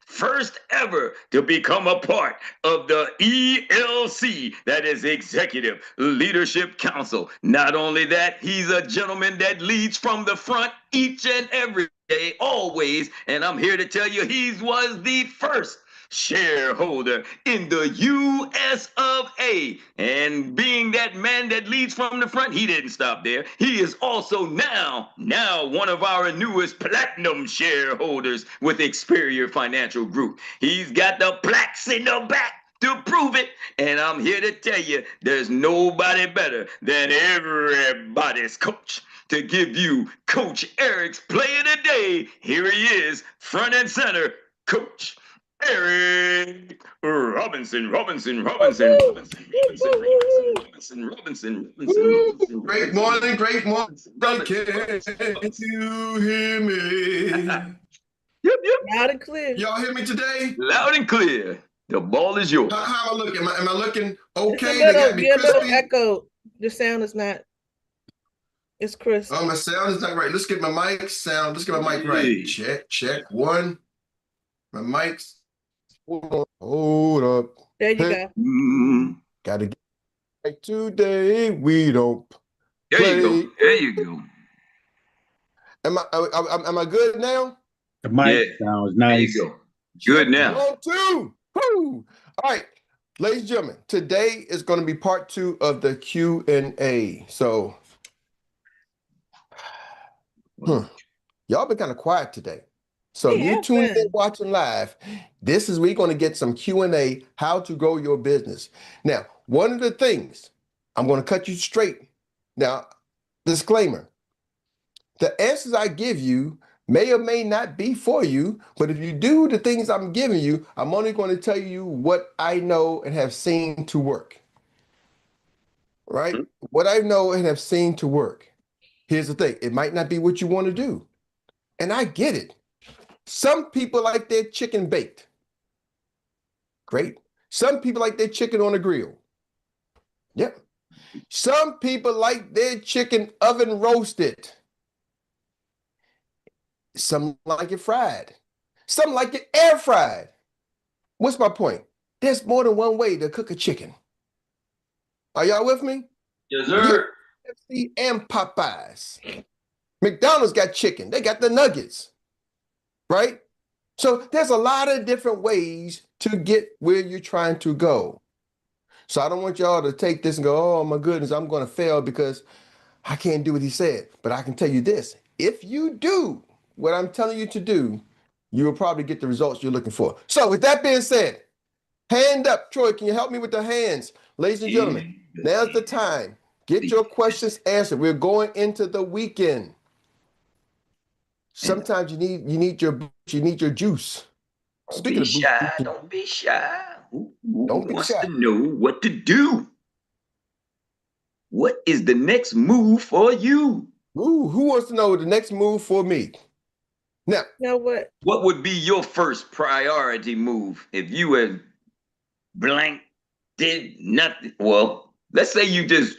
first ever to become a part of the ELC, that is Executive Leadership Council. Not only that, he's a gentleman that leads from the front each and every day, always. And I'm here to tell you, he was the first shareholder in the US of A. And being that man that leads from the front, he didn't stop there. He is also now one of our newest platinum shareholders with 𝗱cie Financial Group. He's got the plaques in the back to prove it. And I'm here to tell you, there's nobody better than everybody's coach to give you Coach Erik's Play of the Day. Here he is, front and center, Coach Erik Robinson. Great morning. Can you hear me? Yep. Loud and clear. Y'all hear me today? Loud and clear. The ball is yours. How am I looking? Am I looking okay? You're a little echo. Your sound is not. It's crisp. Oh, my sound is not right. Let's get my mic sound. Let's get my mic right. Check. One. My mic's. Hold up. There you go. Gotta get right today. We don't. There you go. Am I good now? The mic sounds nice. There you go. Good now. 1, 2. Woo. All right, ladies and gentlemen, today is going to be part 2 of the Q&A. So, y'all been kind of quiet today. So you tuned in watching live. This is where you're going to get some Q&A, how to grow your business. Now, one of the things, I'm going to cut you straight. Now, disclaimer, the answers I give you may or may not be for you, but if you do the things I'm giving you, I'm only going to tell you what I know and have seen to work. Right? What I know and have seen to work. Here's the thing. It might not be what you want to do. And I get it. Some people like their chicken baked. Great. Some people like their chicken on a grill. Yep. Some people like their chicken oven roasted. Some like it fried. Some like it air fried. What's my point? There's more than one way to cook a chicken. Are y'all with me? Yes, sir. KFC and Popeyes. McDonald's got chicken. They got the nuggets. Right? So there's a lot of different ways to get where you're trying to go. So I don't want y'all to take this and go, oh my goodness, I'm going to fail because I can't do what he said. But I can tell you this, if you do what I'm telling you to do, you will probably get the results you're looking for. So with that being said, hand up. Troy, can you help me with the hands? Ladies and gentlemen, now's the time. Get your questions answered. We're going into the weekend. Sometimes you need your juice. Speaking of shy, don't be shy. Who wants shy. to know what to do? What is the next move for you? Ooh, who wants to know the next move for me? Now, what? What would be your first priority move if you had blank did nothing? Well, let's say you just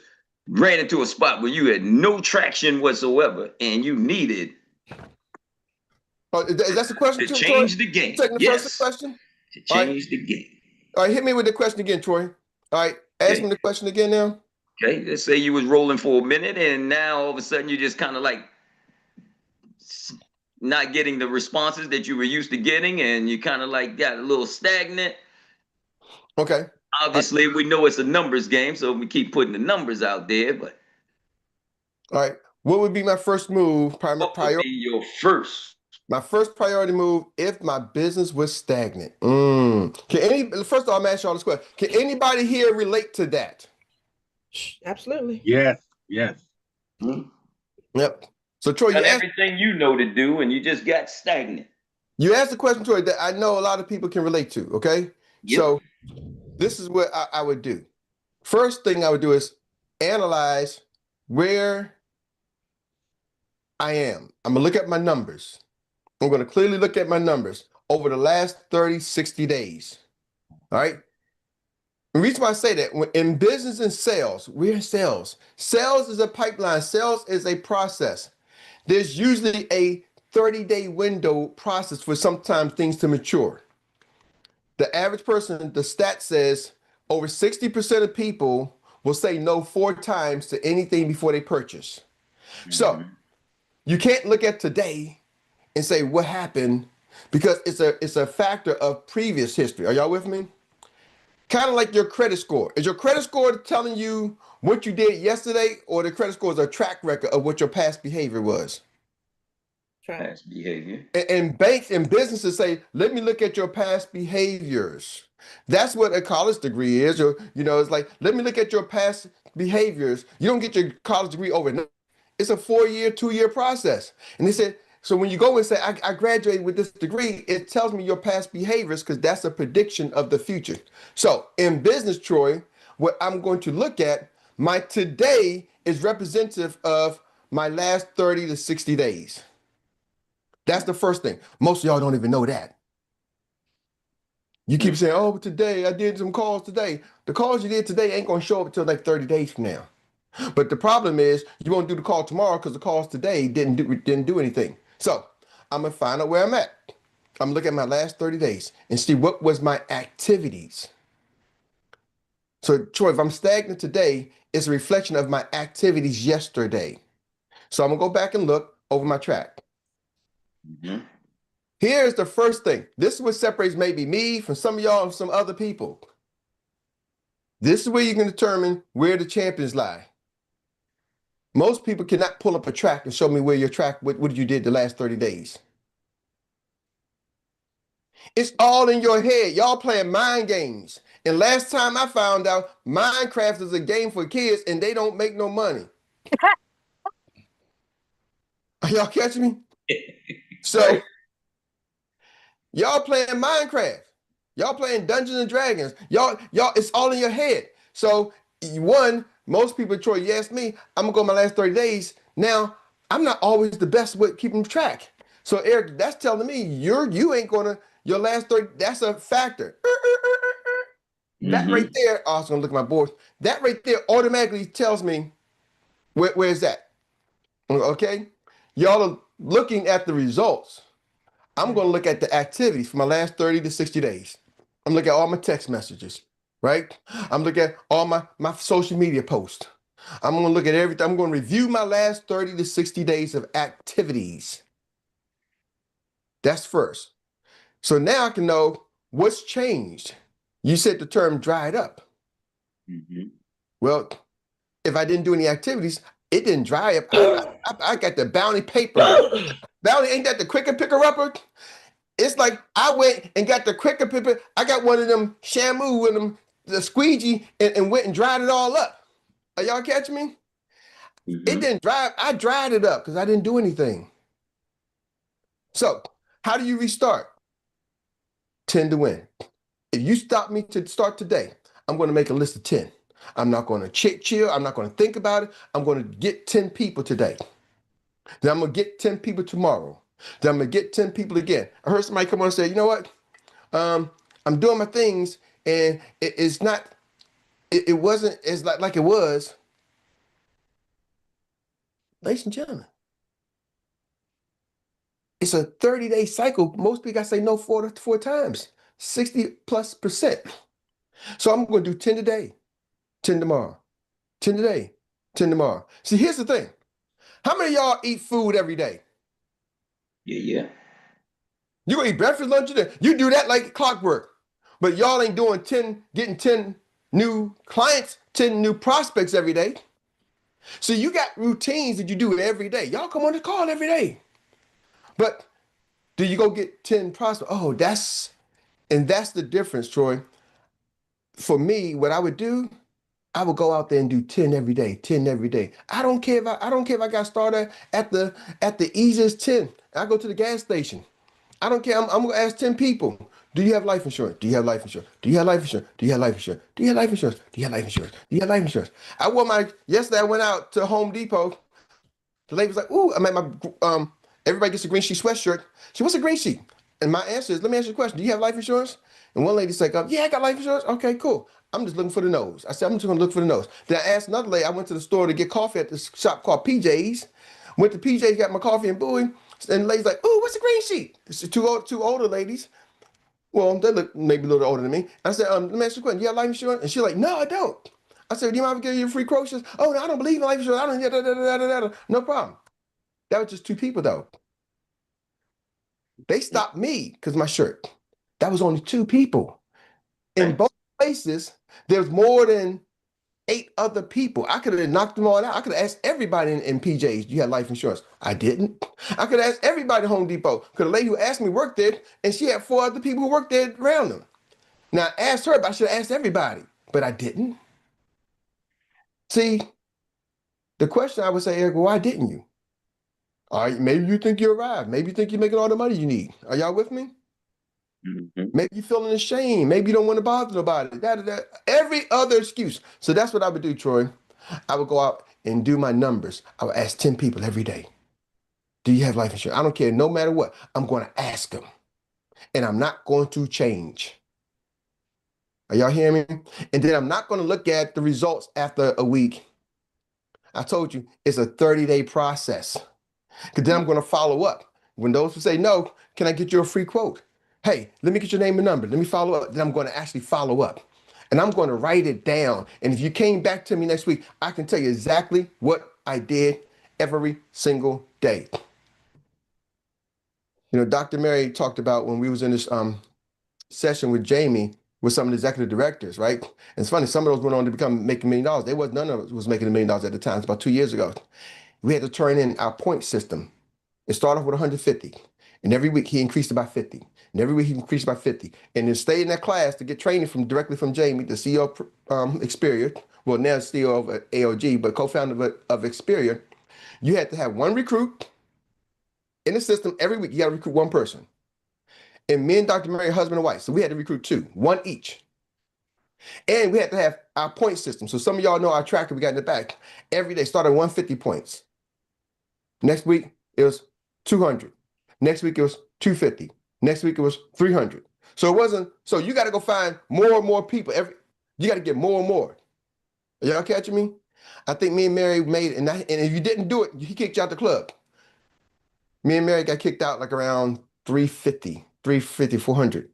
ran into a spot where you had no traction whatsoever and you needed that's the question to change the game. Taking the first question? To change the game. All right, hit me with the question again, Troy. All right, ask me the question again now. Okay, let's say you was rolling for a minute and now all of a sudden you just kind of like not getting the responses that you were used to getting and you kind of like got a little stagnant. Okay. Obviously, we know it's a numbers game, so we keep putting the numbers out there, but. All right, what would be my first move? What would be your first? My first priority move if my business was stagnant. First of all, I'm asking y'all this question. Can anybody here relate to that? Absolutely. Yes. Yep. So Troy, you everything you know to do and you just got stagnant. You asked the question, Troy, that I know a lot of people can relate to, okay? Yep. So this is what I would do. First thing I would do is analyze where I am. I'm gonna look at my numbers. I'm going to clearly look at my numbers over the last 30, 60 days. All right. The reason why I say that, in business and sales, we're in sales. Sales is a pipeline. Sales is a process. There's usually a 30-day window process for sometimes things to mature. The average person, the stat says over 60% of people will say no 4 times to anything before they purchase. So you can't look at today and say what happened, because it's a factor of previous history. Are y'all with me? Kind of like your credit score. Is your credit score telling you what you did yesterday, or the credit score is a track record of what your past behavior was? Past behavior. And banks and businesses say, let me look at your past behaviors. That's what a college degree is. Or, it's like, let me look at your past behaviors. You don't get your college degree overnight. It's a 4-year, 2-year process. And they said, so when you go and say, I graduated with this degree, it tells me your past behaviors, because that's a prediction of the future. So in business, Troy, what I'm going to look at, my today is representative of my last 30 to 60 days. That's the first thing. Most of y'all don't even know that. You keep saying, oh, today I did some calls today. The calls you did today ain't going to show up until like 30 days from now. But the problem is you won't do the call tomorrow because the calls today didn't do anything. So I'm going to find out where I'm at. I'm looking at my last 30 days and see what was my activities. So Troy, if I'm stagnant today, it's a reflection of my activities yesterday. So I'm going to go back and look over my track. Here's the first thing. This is what separates maybe me from some of y'all and some other people. This is where you can determine where the champions lie. Most people cannot pull up a track and show me where your track, what you did the last 30 days. It's all in your head. Y'all playing mind games. And last time I found out, Minecraft is a game for kids and they don't make no money. Are y'all catching me? So y'all playing Minecraft. Y'all playing Dungeons and Dragons. Y'all, it's all in your head. So one, most people, Troy, you ask me, I'm gonna go my last 30 days. Now, I'm not always the best with keeping track. So Eric, that's telling me you ain't gonna, your last 30, that's a factor. That right there, I was gonna look at my board. That right there automatically tells me where's that? Okay? Y'all are looking at the results. I'm gonna look at the activities for my last 30 to 60 days. I'm looking at all my text messages, right? I'm looking at all my social media posts. I'm gonna look at everything. I'm gonna review my last 30 to 60 days of activities. That's first. So now I can know what's changed. You said the term dried up. Well, if I didn't do any activities, it didn't dry up. I got the bounty paper. Bounty, ain't that the quicker picker upper? It's like I went and got the quicker picker. I got one of them shampoo with them, the squeegee, and went and dried it all up. Are y'all catching me? It didn't dry. I dried it up because I didn't do anything. So how do you restart? 10 to win. If you stop me to start today, I'm going to make a list of 10. I'm not going to chill. I'm not going to think about it. I'm going to get 10 people today. Then I'm going to get 10 people tomorrow. Then I'm going to get 10 people again. I heard somebody come on and say, you know what? I'm doing my things and it wasn't as like it was. Ladies and gentlemen, it's a 30-day cycle. Most people got to say no 4 times, 60+%. So I'm going to do 10 today, 10 tomorrow, 10 today, 10 tomorrow. See, here's the thing. How many of y'all eat food every day? Yeah. You gonna eat breakfast, lunch, dinner. You do that like clockwork. But y'all ain't doing getting 10 new clients, 10 new prospects every day. So you got routines that you do every day. Y'all come on the call every day. But do you go get 10 prospects? Oh, that's the difference, Troy. For me, what I would do, I would go out there and do 10 every day, 10 every day. I don't care if I got started at the easiest 10. I go to the gas station. I don't care. I'm gonna ask 10 people. Do you have life insurance? Do you have life insurance? Do you have life insurance? Do you have life insurance? Do you have life insurance? Do you have life insurance? Do you have life insurance? Yesterday I went out to Home Depot. The lady was like, ooh, I'm at my everybody gets a green sheet sweatshirt. She wants a green sheet. And my answer is, let me ask you a question. Do you have life insurance? And one lady's like, yeah, I got life insurance. Okay, cool. I'm just looking for the nose. I said, I'm just gonna look for the nose. Then I asked another lady, I went to the store to get coffee at this shop called PJ's. Went to PJ's, got my coffee and Bowie. And the lady's like, oh, what's the green sheet? It's two older ladies. Well, they look maybe a little older than me. I said, let me ask you a question. You have life insurance? And she's like, no, I don't. I said, do you mind if I give you a free quote? She says, oh, no, I don't believe in life insurance. I don't, da, da, da, da, da, da. No problem. That was just two people, though. They stopped me because my shirt. That was only two people. In both places, there's more than 8 other people. I could have knocked them all out. I could have asked everybody in PJ's, do you have life insurance? I didn't. I could have asked everybody at Home Depot, because the lady who asked me worked there, and she had 4 other people who worked there around them. Now, I asked her, but I should have asked everybody, but I didn't. See, the question I would say, Eric, why didn't you? All right, maybe you think you arrived. Maybe you think you're making all the money you need. Are y'all with me? Mm-hmm. Maybe you're feeling ashamed. Maybe you don't want to bother nobody. Every other excuse. So that's what I would do, Troy. I would go out and do my numbers. I would ask 10 people every day, do you have life insurance? I don't care. No matter what, I'm going to ask them. And I'm not going to change. Are y'all hearing me? And then I'm not going to look at the results after a week. I told you, it's a 30-day process. Because then I'm going to follow up. When those who say, no, can I get you a free quote? Hey, let me get your name and number. Let me follow up. Then I'm going to actually follow up. And I'm going to write it down. And if you came back to me next week, I can tell you exactly what I did every single day. You know, Dr. Mary talked about when we was in this session with Jamie, with some of the executive directors, right? And it's funny, some of those went on to making $1 million. None of us was making $1 million at the time. It's about 2 years ago. We had to turn in our point system. It started off with 150. And every week he increased it by 50. And every week he increased by 50. And then stay in that class to get training directly from Jamie, the CEO of 𝗱cie, well, now CEO of AOG, but co-founder of 𝗱cie. You had to have one recruit in the system every week. You got to recruit one person. And me and Dr. Mary, husband and wife. So we had to recruit 2, 1 each. And we had to have our point system. So some of y'all know our tracker we got in the back. Every day started 150 points. Next week, it was 200. Next week, it was 250. Next week, it was 300. So it wasn't, so you got to go find more and more people. You got to get more and more. Are y'all catching me? I think me and Mary made it. And if you didn't do it, he kicked you out the club. Me and Mary got kicked out like around 350, 400.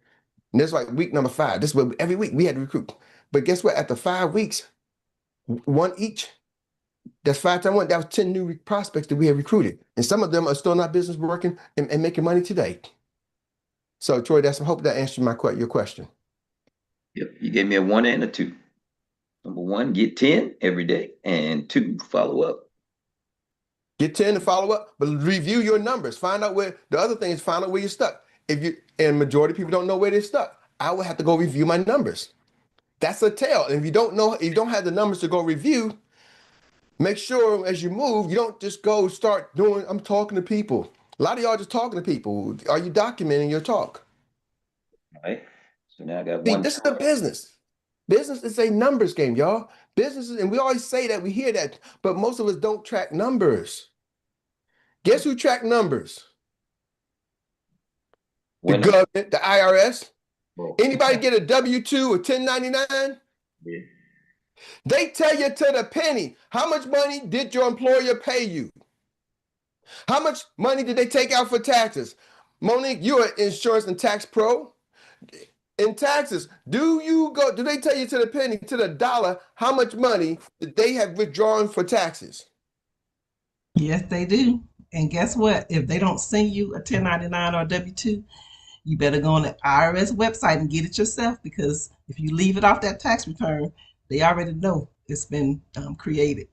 And that's like week number 5. This is what every week we had to recruit. But guess what? After 5 weeks, 1 each, that's 5 times 1. That was 10 new prospects that we had recruited. And some of them are still in our business working and making money today. So Troy, I hope that answered your question. Yep, you gave me a 1 and a 2. Number 1, get 10 every day, and 2, follow up. Get 10 and follow up, but review your numbers. Find out where, the other thing is find out where you're stuck. And majority of people don't know where they're stuck. I would have to go review my numbers. That's a tell. And if you don't have the numbers to go review, make sure as you move, you don't just go start doing, I'm talking to people. A lot of y'all just talking to people. Are you documenting your talk? All right. So now I got See, one. this is a business. Business is a numbers game, y'all. Businesses, and we always say that, we hear that, but most of us don't track numbers. Guess who track numbers? The government, the IRS. Whoa. Anybody get a W-2 or 1099? Yeah. They tell you to the penny, how much money did your employer pay you? How much money did they take out for taxes? Monique, you're an insurance and tax pro. In taxes, do they tell you to the penny, to the dollar, how much money that they have withdrawn for taxes? Yes, they do. And guess what? If they don't send you a 1099 or a W-2, you better go on the IRS website and get it yourself, because if you leave it off that tax return, they already know it's been created.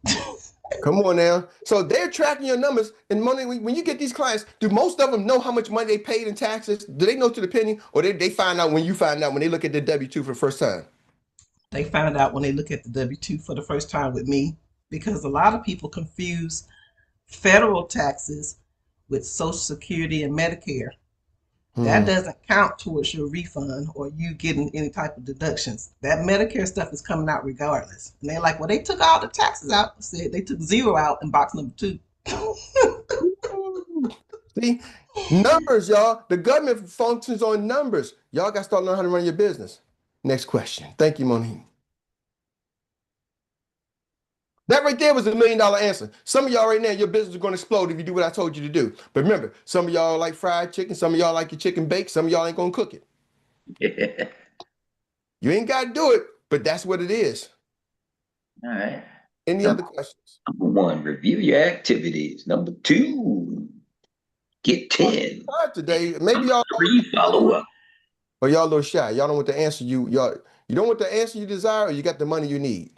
Come on now. So they're tracking your numbers. And money, when you get these clients, do most of them know how much money they paid in taxes? Do they know to the penny? Or they find out when you find out when they look at the W-2 for the first time? They find out when they look at the W-2 for the first time with me, because a lot of people confuse federal taxes with Social Security and Medicare. That doesn't count towards your refund or you getting any type of deductions. That Medicare stuff is coming out regardless. And they're like, well, they took all the taxes out. Said they took 0 out in box number 2. See, numbers, y'all. The government functions on numbers. Y'all got to start learning how to run your business. Next question. Thank you, Monique. That right there was $1 million answer. Some of y'all right now, your business is going to explode if you do what I told you to do. But remember, some of y'all like fried chicken. Some of y'all like your chicken baked. Some of y'all ain't going to cook it. You ain't got to do it, but that's what it is. All right. Any other questions? Number 1, review your activities. Number 2, get 10. Today, maybe y'all 3, follow up. Or y'all a little shy. Y'all don't want the answer you don't want the answer you desire, or you got the money you need.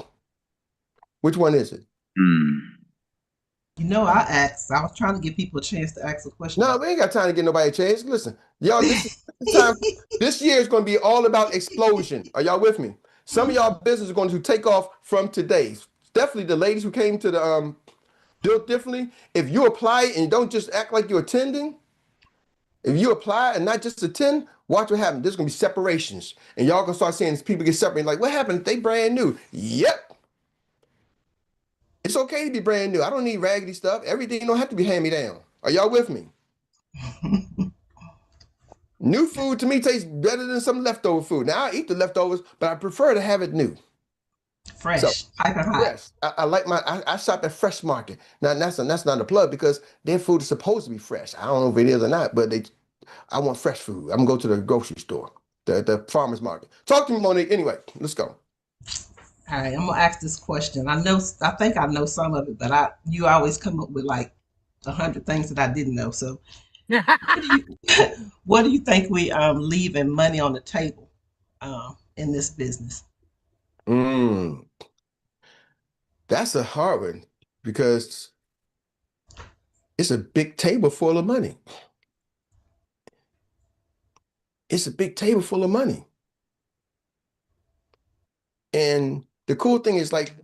Which one is it? You know, I was trying to give people a chance to ask a question. No, we ain't got time to get nobody a chance. Listen, y'all, this year is going to be all about explosion. Are y'all with me? Some of y'all business are going to take off from today. Definitely the ladies who came to the Built Differently. If you apply and don't just act like you're attending, if you apply and not just attend, watch what happens. There's going to be separations. And y'all going to start seeing people get separated. Like, what happened? They brand new. Yep. It's okay to be brand new. I don't need raggedy stuff. Everything don't have to be hand-me-down. Are y'all with me? New food to me tastes better than some leftover food. Now, I eat the leftovers, but I prefer to have it new. Fresh. So, fresh. I like I shop at Fresh Market. Now, that's not a plug because their food is supposed to be fresh. I don't know if it is or not, but I want fresh food. I'm going to go to the grocery store, the farmer's market. Talk to me, Monique. Anyway, let's go. All right, I'm gonna ask this question. I think I know some of it, but you always come up with like 100 things that I didn't know. So, what do you think we leaving money on the table in this business? That's a hard one because it's a big table full of money. It's a big table full of money, and the cool thing is like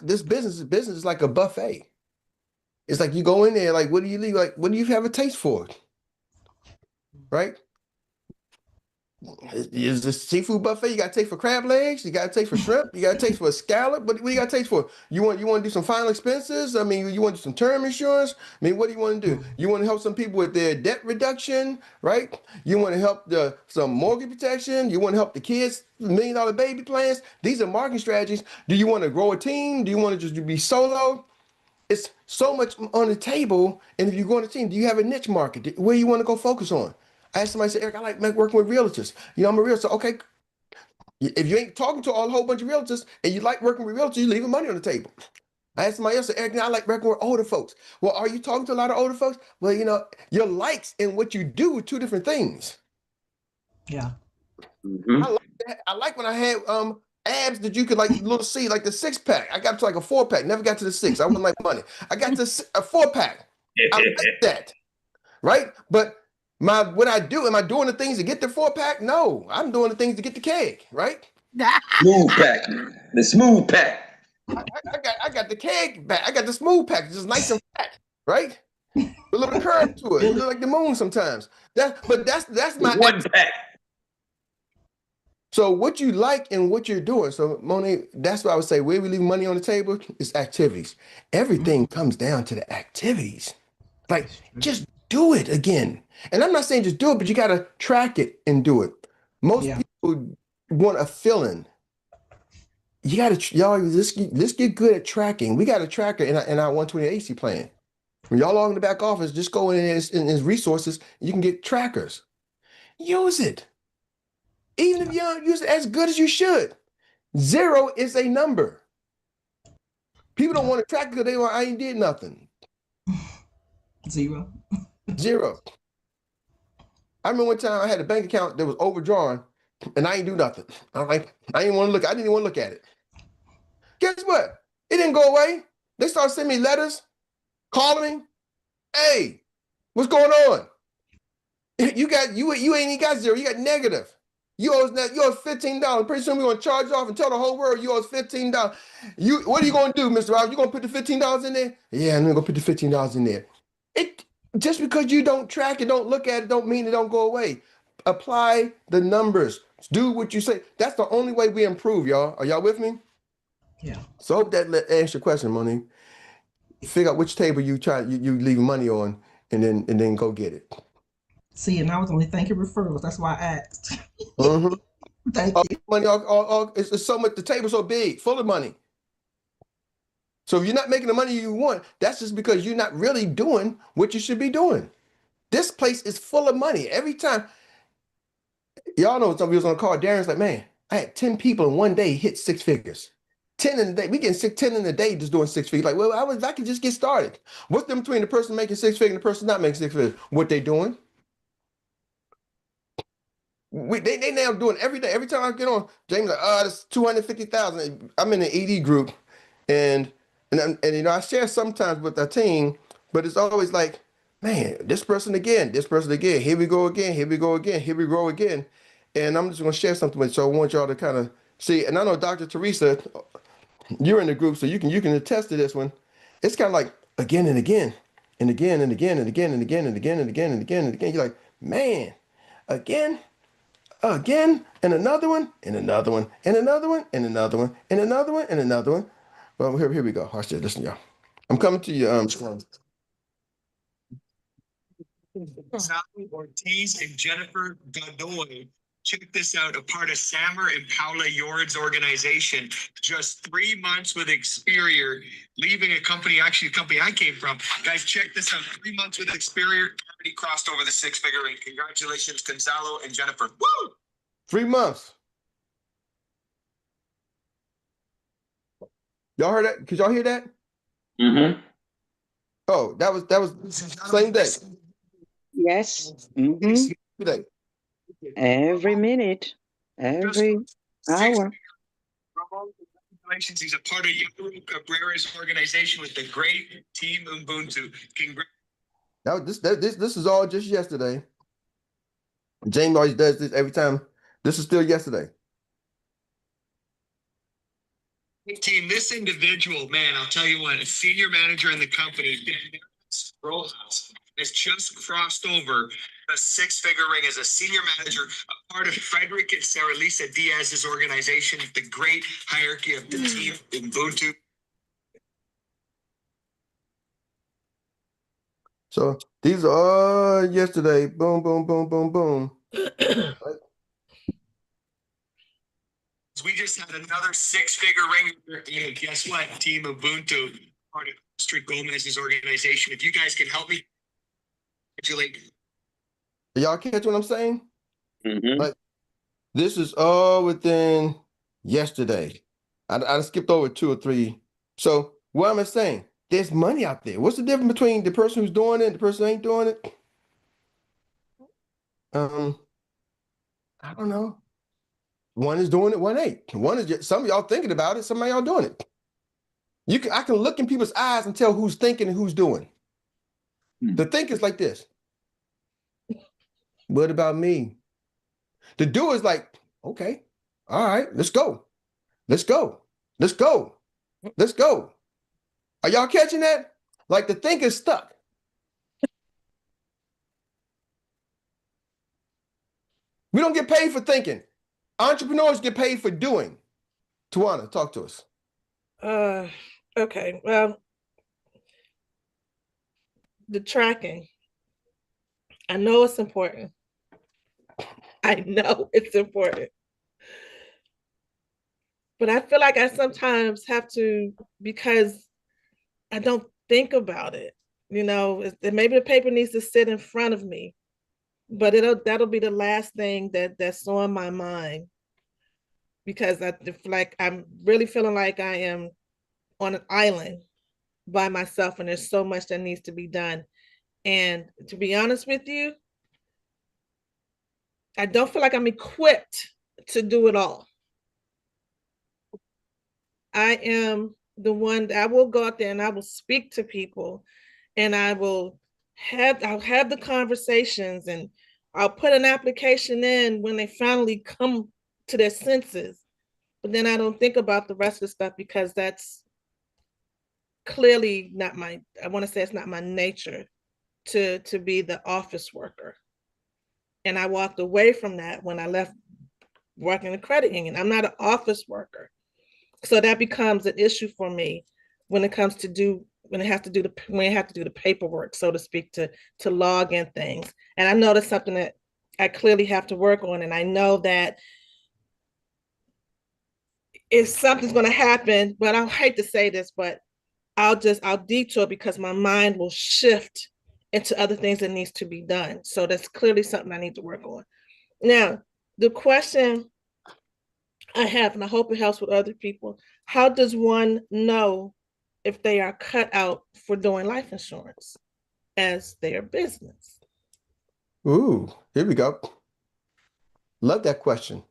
this business is like a buffet. It's like you go in there, like, what do you leave? Like, what do you have a taste for? Right? Is this seafood buffet? You got to taste for crab legs. You got to taste for shrimp. You got to taste for a scallop. What do you got to taste for? You want to do some final expenses? I mean, you want to do some term insurance? I mean, what do you want to do? You want to help some people with their debt reduction, right? You want to help some mortgage protection. You want to help the kids, $1 million baby plans. These are marketing strategies. Do you want to grow a team? Do you want to just be solo? It's so much on the table. And if you go on a team, do you have a niche market? Where you want to go focus on? I asked somebody, say, Eric, I like working with realtors. You know, I'm a realtor. Okay. If you ain't talking to a whole bunch of realtors and you like working with realtors, you're leaving money on the table. I asked somebody else, Eric, I like working with older folks. Well, are you talking to a lot of older folks? Well, you know, your likes and what you do are two different things. Yeah. I like that. I like when I had abs that you could like little see, like the 6-pack. I got to like a 4-pack, never got to the 6. I wouldn't like money. I got to a 4-pack. I like that. Right? But what I do, am I doing the things to get the 4-pack? No, I'm doing the things to get the keg, right? Smooth pack, the smooth pack. I got the keg back. I got the smooth pack, just nice and fat, right? A little curve to it. It looks like the moon sometimes. That's my one pack. So what you like and what you're doing. So Monique, that's why I would say where we leave money on the table is activities. Everything comes down to the activities. Like just do it again. And I'm not saying just do it, but you got to track it and do it. Most people want a feeling. You got to, y'all, let's get good at tracking. We got a tracker in our 120 AC plan. When y'all are in the back office, just go in his resources. You can get trackers. Use it. Even if you don't use it as good as you should. 0 is a number. People don't want to track because I ain't did nothing. 0. 0. I remember one time I had a bank account that was overdrawn and I ain't do nothing. I'm like, I didn't even want to look at it. Guess what? It didn't go away. They started sending me letters, calling me. Hey, what's going on? You ain't even got 0. You got negative. You owe $15. Pretty soon we're gonna charge off and tell the whole world you owe us $15. What are you gonna do, Mr. Rob? You gonna put the $15 in there? Yeah, I'm gonna put the $15 in there. Just because you don't track it, don't look at it, don't mean it don't go away. Apply the numbers. Do what you say. That's the only way we improve, y'all. Are y'all with me? Yeah. So I hope that answers your question, Monique. Figure out which table you leave money on, and then go get it. See, and I was only thinking referrals. That's why I asked. Mm-hmm. Thank you. Money, it's so much. The table's so big, full of money. So if you're not making the money you want, that's just because you're not really doing what you should be doing. This place is full of money. Every time, y'all know somebody was on a call, Darren's like, man, I had 10 people in one day hit 6 figures. 10 in a day. We getting 10 in a day just doing 6 figures. Like, well, I could just get started. What's the difference between the person making 6 figures and the person not making 6 figures? What they doing? They now doing every day. Every time I get on, James like, oh, that's 250,000. I'm in the ED group, and you know, I share sometimes with the team, but it's always like, man, this person again, here we go again, here we go again, here we go again. And I'm just gonna share something with you. So I want y'all to kind of see, and I know Dr. Teresa, you're in the group, so you can attest to this one. It's kind of like again and again, and again and again and again and again and again and again and again and again. You're like, man, again, and another one, and another one, and another one, and another one, and another one, and another one. Well, here we go. Watch this. Listen, y'all. I'm coming to you. Sally Ortiz and Jennifer Godoy. Check this out, a part of Sammer and Paula Yord's organization. Just 3 months with Experior, leaving a company, actually a company I came from. Guys, check this out, 3 months with Experior, already crossed over the 6-figure ring. Congratulations, Gonzalo and Jennifer. Woo! 3 months. Y'all heard that? Could y'all hear that? Mm-hmm. Oh, that was same day. Yes. Today. Every minute, every hour. Congratulations. He's a part of Yahoo Cabrera's organization with the great team Ubuntu. This is all just yesterday. James always does this every time. This is still yesterday. Team, this individual, man, I'll tell you what, a senior manager in the company, Rojas, has just crossed over the 6-figure ring as a senior manager, a part of Frederick and Sarah Lisa Diaz's organization, the great hierarchy of the team Ubuntu. So these are all yesterday. Boom, boom, boom, boom, boom. We just had another 6-figure ring. And guess what? Team Ubuntu, part of Strict Gomez's organization. If you guys can help me, congratulate. Y'all catch what I'm saying? Mm-hmm. Like, this is all within yesterday. I skipped over 2 or 3. So what am I saying? There's money out there. What's the difference between the person who's doing it and the person who ain't doing it? I don't know. One is doing it, one ain't. One is just, some of y'all thinking about it, some of y'all doing it. I can look in people's eyes and tell who's thinking and who's doing. The think is like this. What about me? The do is like, okay, all right, let's go. Let's go. Let's go. Let's go. Are y'all catching that? Like the think is stuck. We don't get paid for thinking. Entrepreneurs get paid for doing. Tawana, talk to us. Okay. Well, the tracking. I know it's important. I know it's important. But I feel like I sometimes have to, because I don't think about it. You know, maybe the paper needs to sit in front of me, but that'll be the last thing that's on my mind, because I'm really feeling like I am on an island by myself, and there's so much that needs to be done. And to be honest with you, I don't feel like I'm equipped to do it all. I am the one that I will go out there and I will speak to people, and I'll have the conversations, and I'll put an application in when they finally come to their senses. But then I don't think about the rest of the stuff, because that's clearly not I want to say it's not my nature to be the office worker. And I walked away from that when I left working in a credit union. I'm not an office worker. So that becomes an issue for me when it comes to when I have to do the paperwork, so to speak, to log in things. And I know that's something that I clearly have to work on. And I know that if something's going to happen, but I hate to say this, but I'll detour because my mind will shift into other things that needs to be done. So that's clearly something I need to work on. Now, the question I have, and I hope it helps with other people, how does one know if they are cut out for doing life insurance as their business? Ooh, here we go. Love that question.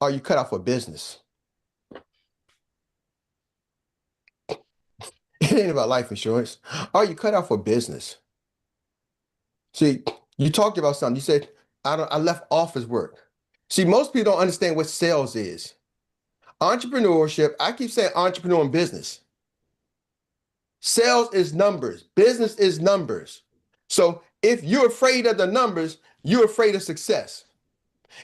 Are you cut out for business? It ain't about life insurance. Are you cut out for business? See, you talked about something. You said, I left office work. See, most people don't understand what sales is. Entrepreneurship, I keep saying entrepreneur and business. Sales is numbers. Business is numbers. So if you're afraid of the numbers, you're afraid of success.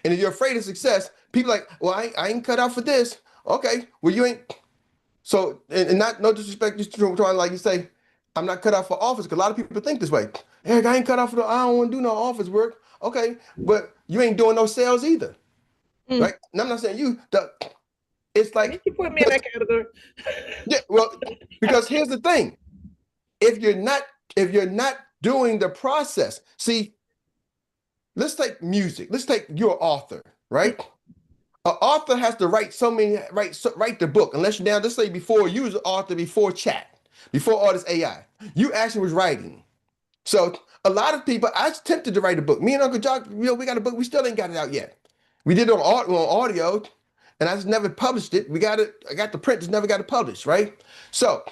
And if you're afraid of success, people are like, well, I ain't cut out for this. Okay, well, you ain't. So, and not no disrespect, just trying like you say, I'm not cut out for office, because a lot of people think this way. Eric, I ain't cut out for I don't want to do no office work. Okay, but you ain't doing no sales either. Right? And I'm not saying you, it's like you put me in that category. Yeah, well, because here's the thing. If you're not doing the process, see, let's take music. Let's take you're an author, right? An author has to write the book. Unless you're down, let's say before you was an author, before chat, before all this AI, you actually was writing. So a lot of people, I was tempted to write a book. Me and Uncle Jock, we got a book. We still ain't got it out yet. We did it on audio, and I just never published it. I got the print, just never got it published, right? So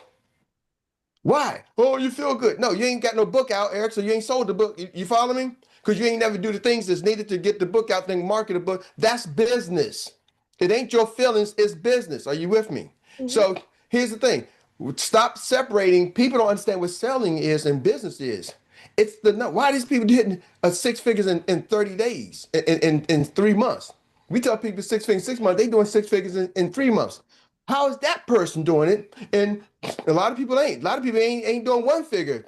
why? Oh, you feel good. No, you ain't got no book out, Eric, so you ain't sold the book. You follow me? Because you ain't never do the things that's needed to get the book out, then market the book. That's business. It ain't your feelings, it's business. Are you with me? So here's the thing. Stop separating. People don't understand what selling is and business is. It's why are these people hitting six figures in 30 days, in 3 months? We tell people 6 figures in 6 months, they doing 6 figures in 3 months. How is that person doing it? And a lot of people ain't. A lot of people ain't doing 1 figure,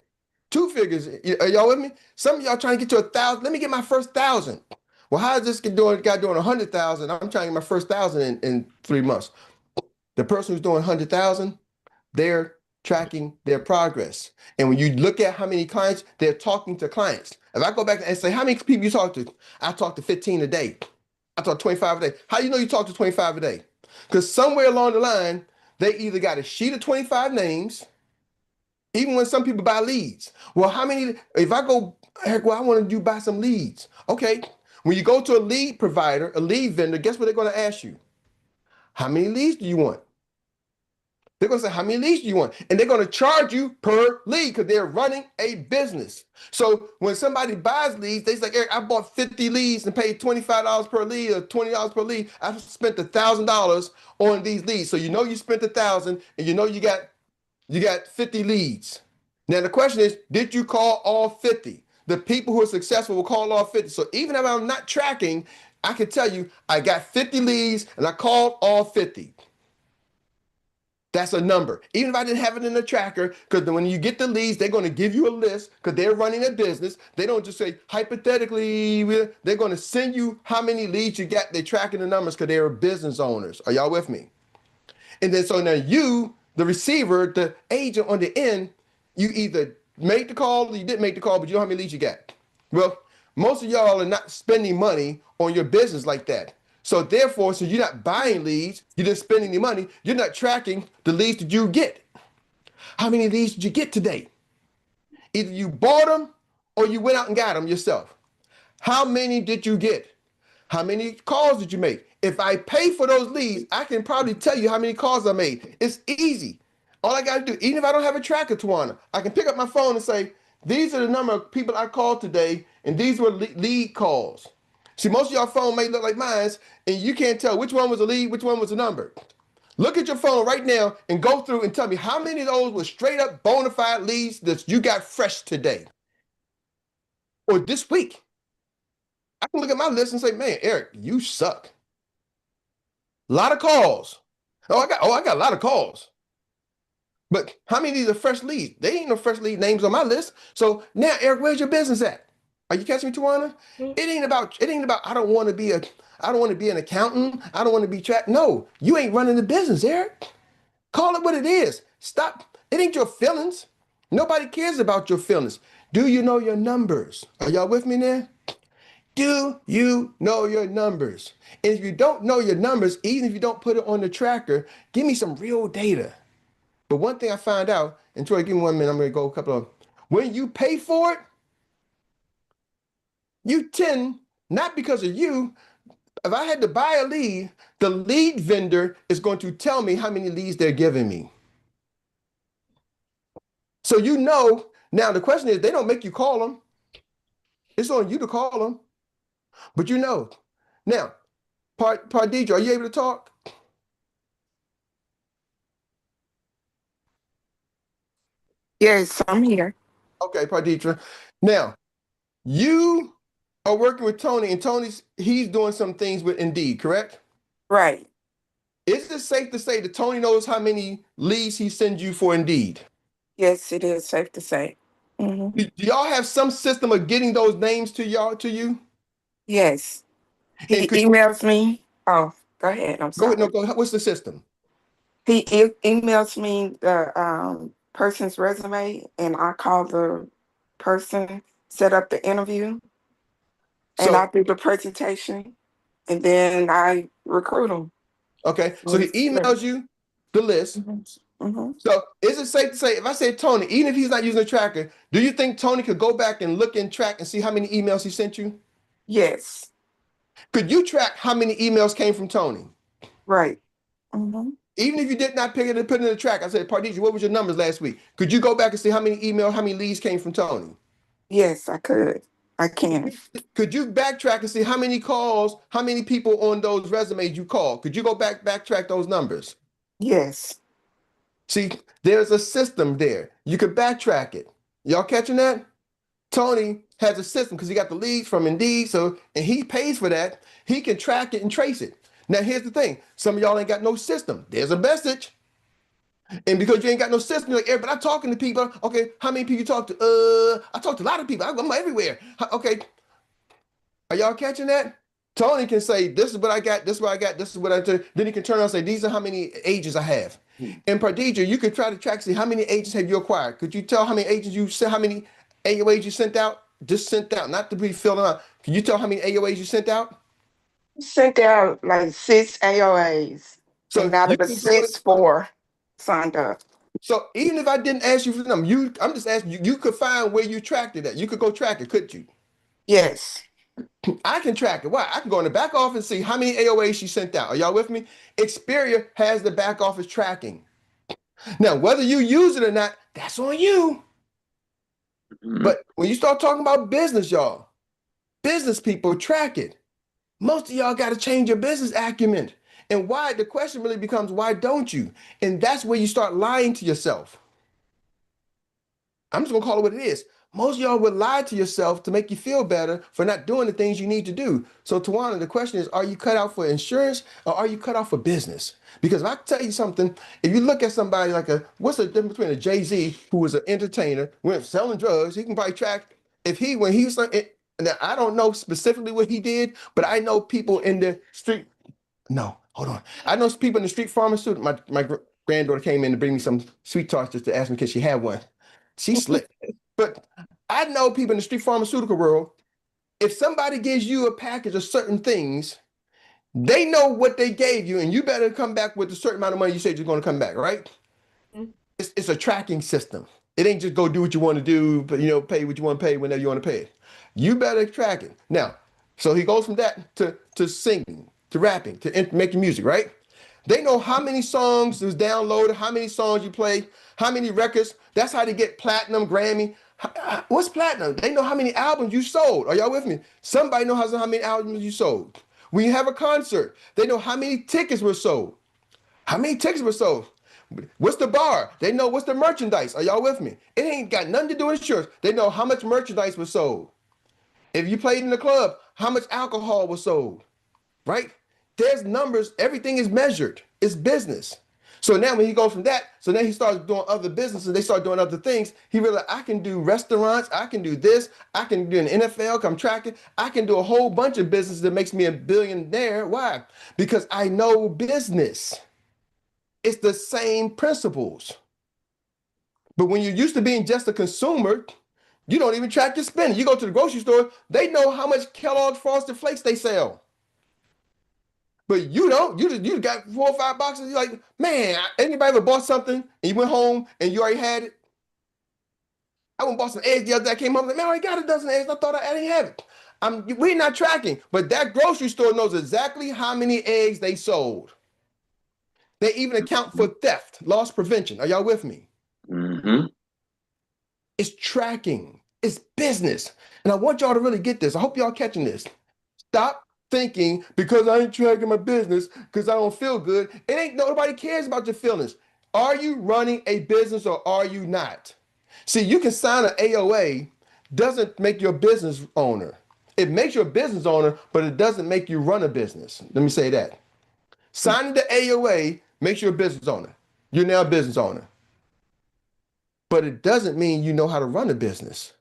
2 figures. Are y'all with me? Some of y'all trying to get to 1,000. Let me get my first 1,000. Well, how is this guy doing 100,000? I'm trying to get my first 1,000 in 3 months. The person who's doing 100,000, they're tracking their progress. And when you look at how many clients, they're talking to clients. If I go back and say, how many people you talk to? I talk to 15 a day. I talk 25 a day. How you know you talk to 25 a day? Because somewhere along the line, they either got a sheet of 25 names, even when some people buy leads. Well, how many, if I go, Eric, well, I want to buy some leads. Okay, when you go to a lead provider, a lead vendor, guess what they're going to ask you? How many leads do you want? They're going to say, how many leads do you want? And they're going to charge you per lead because they're running a business. So when somebody buys leads, they say, Eric, I bought 50 leads and paid $25 per lead or $20 per lead. I spent $1,000 on these leads. So you know you spent $1,000 and you know you got 50 leads. Now the question is, did you call all 50? The people who are successful will call all 50. So even if I'm not tracking, I can tell you I got 50 leads and I called all 50. That's a number. Even if I didn't have it in the tracker, because when you get the leads, they're going to give you a list because they're running a business. They don't just say, hypothetically, they're going to send you how many leads you got. They're tracking the numbers because they're business owners. Are y'all with me? And then so now you, the receiver, the agent on the end, you either made the call or you didn't make the call, but you know how many leads you got. Well, most of y'all are not spending money on your business like that. So therefore, since you're not buying leads, you're just spending the money, you're not tracking the leads that you get. How many leads did you get today? Either you bought them or you went out and got them yourself. How many did you get? How many calls did you make? If I pay for those leads, I can probably tell you how many calls I made. It's easy. All I got to do, even if I don't have a tracker, Tawana, I can pick up my phone and say, these are the number of people I called today, and these were lead calls. See, most of y'all phone may look like mine, and you can't tell which one was a lead, which one was a number. Look at your phone right now and go through and tell me how many of those were straight up bona fide leads that you got fresh today or this week. I can look at my list and say, man, Eric, you suck. A lot of calls. I got a lot of calls. But how many of these are fresh leads? They ain't no fresh lead names on my list. So now, Eric, where's your business at? Are you catching me, Tawana? It ain't about I don't want to be an accountant. I don't want to be trapped. No, you ain't running the business, Eric. Call it what it is. Stop. It ain't your feelings. Nobody cares about your feelings. Do you know your numbers? Are y'all with me there? Do you know your numbers? And if you don't know your numbers, even if you don't put it on the tracker, give me some real data. But one thing I found out, and Troy, give me 1 minute, I'm gonna go a couple of, when you pay for it, you tend, not because of you, if I had to buy a lead, the lead vendor is going to tell me how many leads they're giving me. So you know, now the question is, they don't make you call them. It's on you to call them, but you know. Now, Pardidra, are you able to talk? Yes, I'm here. Okay, Pardidra. Now, you are working with Tony, and he's doing some things with Indeed, correct? Right. Is it safe to say that Tony knows how many leads he sends you for Indeed? Yes, it is safe to say. Mm-hmm. Do y'all have some system of getting those names to you? Yes. He emails me. Oh, go ahead. I'm Go sorry. ahead. No, go ahead. What's the system? He emails me the person's resume, and I call the person, set up the interview, and I do the presentation, and then I recruit them. Okay, so he emails you the list. Mm-hmm. Mm-hmm. So is it safe to say, if I say Tony, even if he's not using a tracker, do you think Tony could go back and look and track and see how many emails he sent you? Yes. Could you track how many emails came from Tony? Right. Mm-hmm. Even if you did not pick it and put it in the track, I said, Pardidra, what was your numbers last week? Could you go back and see how many emails, how many leads came from Tony? Yes, I could. I can. Could you backtrack and see how many calls, how many people on those resumes you called? Could you go backtrack those numbers? Yes. See, there's a system there. You could backtrack it. Y'all catching that? Tony has a system because he got the leads from Indeed, and he pays for that. He can track it and trace it. Now, here's the thing. Some of y'all ain't got no system. There's a message. And because you ain't got no system, you're like, but I'm talking to people. Okay, how many people you talk to? I talk to a lot of people. I'm everywhere. Okay. Are y'all catching that? Tony can say, this is what I got, this is what I got, this is what I do. Then he can turn around and say, these are how many agents I have. And Pardidra, you could try to track, see how many agents have you acquired. Could you tell how many agents you sent, how many AOAs you sent out? Just sent out, not to be filling out. Can you tell how many AOAs you sent out? Sent out like 6 AOAs. So and out of the 6, 4 signed up. So even if I didn't ask you for them, I'm just asking you, you could find where you tracked it at. You could go track it, couldn't you? Yes. I can track it. Why? I can go in the back office and see how many AOAs she sent out. Are y'all with me? 𝗖cie has the back office tracking. Now, whether you use it or not, that's on you. But when you start talking about business, y'all, business people track it. Most of y'all got to change your business acumen. And why? The question really becomes, why don't you? And that's where you start lying to yourself. I'm just going to call it what it is. Most of y'all would lie to yourself to make you feel better for not doing the things you need to do. So Tawana, the question is, are you cut out for insurance or are you cut out for business? Because if I tell you something, if you look at somebody like what's the difference between a Jay-Z, who was an entertainer, went selling drugs, he can probably track, when he was, now I don't know specifically what he did, but I know people in the street, no, hold on. I know people in the street pharmaceutical, my granddaughter came in to bring me some sweet tarts just to ask me because she had one. She slipped. But I know people in the street pharmaceutical world, if somebody gives you a package of certain things, they know what they gave you, and you better come back with a certain amount of money you said you're going to come back, right? Mm-hmm. It's a tracking system. It ain't just go do what you want to do, but pay what you want to pay whenever you want to pay it. You better track it. Now, so he goes from that to singing, to rapping, to making music, right? They know how many songs was downloaded, how many songs you play, how many records. That's how they get platinum, Grammy. What's platinum? They know how many albums you sold. Are y'all with me? Somebody knows how many albums you sold. When you have a concert, they know how many tickets were sold. How many tickets were sold? What's the bar? They know what's the merchandise. Are y'all with me? It ain't got nothing to do with insurance. They know how much merchandise was sold. If you played in the club, how much alcohol was sold, right? There's numbers. Everything is measured. It's business. So now when he goes from that, so then he starts doing other businesses. They start doing other things. He realized, I can do restaurants. I can do this. I can do an NFL. I'm tracking. I can do a whole bunch of business that makes me a billionaire. Why? Because I know business. It's the same principles. But when you're used to being just a consumer, you don't even track your spending. You go to the grocery store, they know how much Kellogg's Frosted Flakes they sell. But you don't. You got 4 or 5 boxes. You're like, man, anybody ever bought something and you went home and you already had it? I went and bought some eggs the other day. I came home and like, man, I already got a dozen eggs. I thought I didn't have it. We're not tracking, but that grocery store knows exactly how many eggs they sold. They even account for theft, loss prevention. Are y'all with me? Mm-hmm. It's tracking. It's business. And I want y'all to really get this. I hope y'all catching this. Stop thinking because I ain't tracking my business because I don't feel good. It ain't nobody cares about your feelings. Are you running a business or are you not? See, you can sign an AOA, doesn't make you a business owner. It makes you a business owner, but it doesn't make you run a business. Let me say that. Signing the AOA makes you a business owner. You're now a business owner. But it doesn't mean you know how to run a business.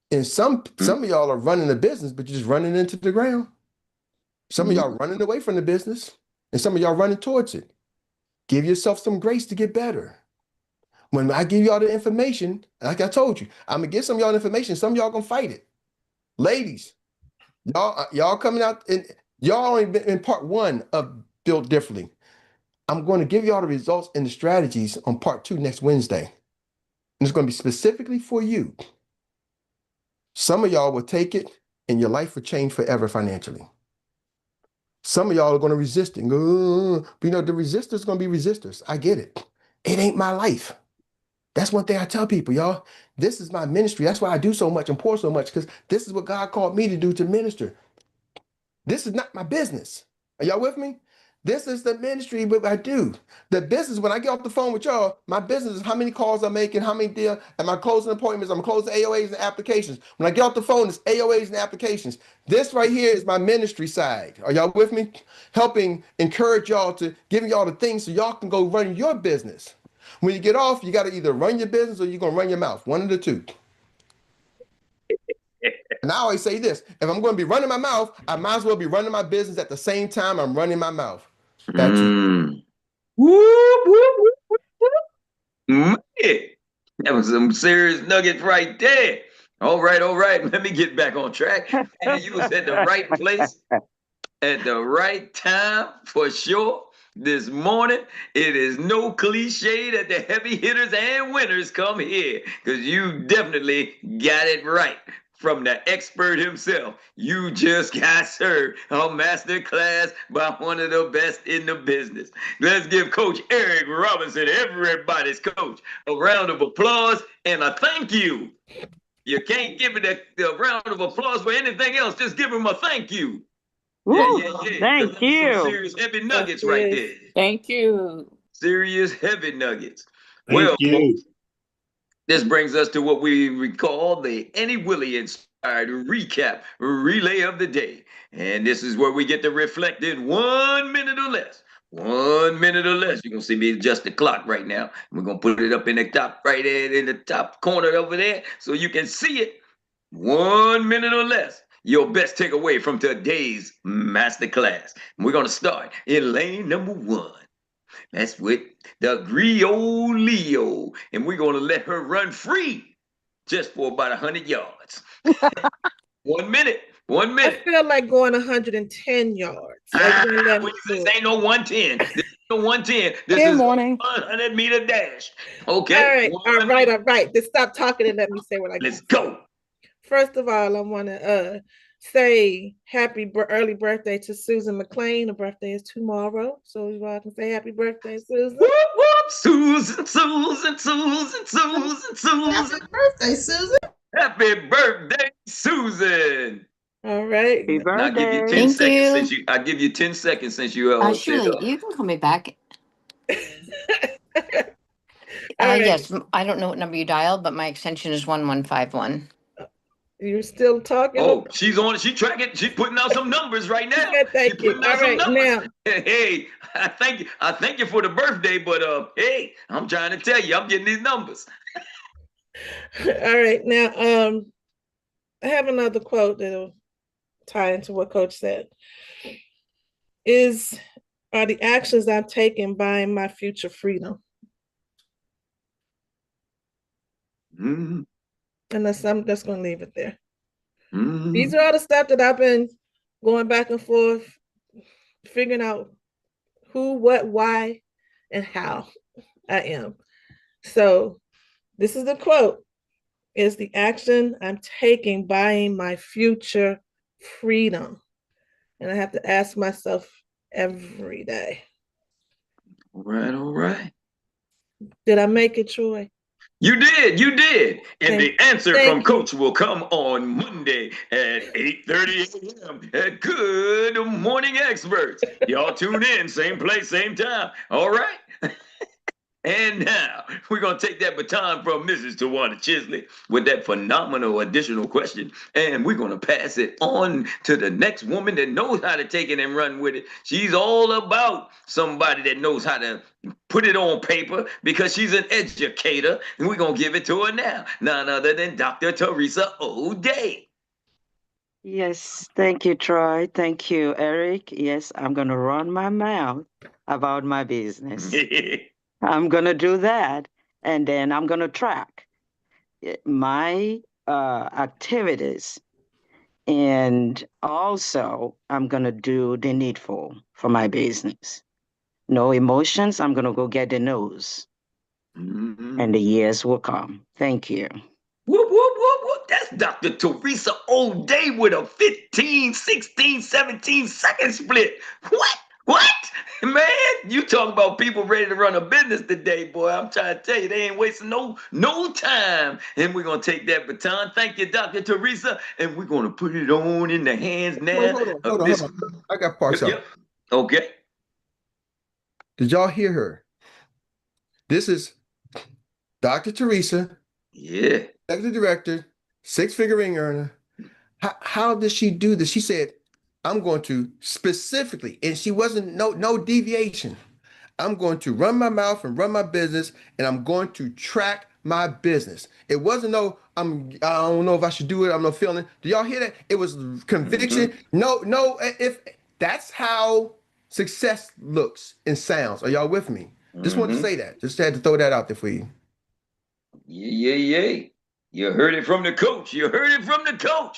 And some of y'all are running a business, but you're just running into the ground. Some of y'all running away from the business, and some of y'all running towards it. Give yourself some grace to get better. When I give y'all the information, like I told you, I'm gonna give some of y'all information. Some of y'all gonna fight it. Ladies, y'all coming out, and y'all only been in part 1 of Built Differently. I'm going to give y'all the results and the strategies on part 2 next Wednesday. And it's going to be specifically for you. Some of y'all will take it and your life will change forever financially. Some of y'all are going to resist it. But you know, the resistors are going to be resistors. I get it. It ain't my life. That's one thing I tell people, y'all. This is my ministry. That's why I do so much and pour so much, because this is what God called me to do, to minister. This is not my business. Are y'all with me? This is the ministry what I do. The business, when I get off the phone with y'all, my business is how many calls I'm making, how many deals, and my closing appointments, I'm closing AOAs and applications. When I get off the phone, it's AOAs and applications. This right here is my ministry side. Are y'all with me? Helping encourage y'all to giving y'all the things so y'all can go run your business. When you get off, you got to either run your business or you're going to run your mouth. One of the two. And I always say this, if I'm going to be running my mouth, I might as well be running my business at the same time I'm running my mouth. Back to you. Whoop, whoop, whoop, whoop, whoop. Man, that was some serious nuggets right there. All right. Let me get back on track. And you was at the right place at the right time for sure. This morning, it is no cliche that the heavy hitters and winners come here, because you definitely got it right. From the expert himself, you just got served a master class by one of the best in the business. Let's give Coach Erik Robinson, everybody's coach, a round of applause and a thank you. You can't give it a round of applause for anything else. Just give him a thank you. Ooh, Yeah. thank you. Some serious heavy nuggets right there. Thank you. Serious heavy nuggets. Thank you. This brings us to what we recall the Annie Willie inspired recap relay of the day. And this is where we get to reflect in 1 minute or less. 1 minute or less. You're going to see me adjust the clock right now. We're going to put it up in the top right there, in the top corner over there, so you can see it. 1 minute or less. Your best takeaway from today's masterclass. We're going to start in lane number 1. That's with the 𝗍𝗠𝗍𝗍, and we're going to let her run free just for about 100 yards. 1 minute. 1 minute. I feel like going 110 yards. This ain't no 110. This ain't no 110. This is a 100-meter dash. Okay. All right. Just stop talking and let me say what I got. Let's go. First of all, I want to say happy early birthday to Susan McLean. Her birthday is tomorrow, so you all can say happy birthday, Susan. Whoop, whoop, Susan. Happy birthday, Susan. Happy birthday, Susan. All right. Happy birthday. I'll give you 10 seconds I give you 10 seconds since you Shirley, you can call me back. Right. Yes, I don't know what number you dialed, but my extension is 1151. You're still talking. Oh, she's on. She's tracking. She's putting out some numbers right now. Thank you. All right, now. Hey, I thank you for the birthday, but hey, I'm trying to tell you, I'm getting these numbers. All right, now I have another quote that'll tie into what Coach said. are the actions I'm taking buying my future freedom? Mm-hmm. And I'm just going to leave it there. Mm-hmm. These are all the stuff that I've been going back and forth, figuring out who, what, why, and how I am. So this is the quote: is the action I'm taking buying my future freedom? And I have to ask myself every day. All right, all right. Did I make it, Troy? You did, you did. And the answer from you. Coach will come on Monday at 8:30 a.m. at Good Morning Experts. Y'all tune in, same place, same time. All right. And now we're going to take that baton from Mrs. Tawana Chisley with that phenomenal additional question. And we're going to pass it on to the next woman that knows how to take it and run with it. She's all about somebody that knows how to put it on paper because she's an educator. And we're going to give it to her now. None other than Dr. 𝗱cie %. Yes, thank you, Troy. Thank you, Eric. Yes, I'm going to run my mouth about my business. I'm going to do that, and then I'm going to track my activities, and also I'm going to do the needful for my business. No emotions, I'm going to go get the no's, and the years will come. Thank you. Whoop, whoop, whoop, whoop. That's Dr. 𝗱cie %, with a 15, 16, 17-second split. What? Man, you talk about people ready to run a business today, boy. I'm trying to tell you, they ain't wasting no time. And we're going to take that baton. Thank you, Dr. 𝗱cie. And we're going to put it on in the hands now. Hold on. I got parts out. Okay. Did y'all hear her? This is Dr. 𝗱cie. Yeah. Executive director, six-figure ring earner. How did she do this? She said, I'm going to specifically, and she wasn't no deviation. I'm going to run my mouth and run my business, and I'm going to track my business. It wasn't I don't know if I should do it. I'm not feeling it. Do y'all hear that? It was conviction. No, if that's how success looks and sounds. Are y'all with me? Just wanted to say that. Just had to throw that out there for you. Yeah. You heard it from the coach.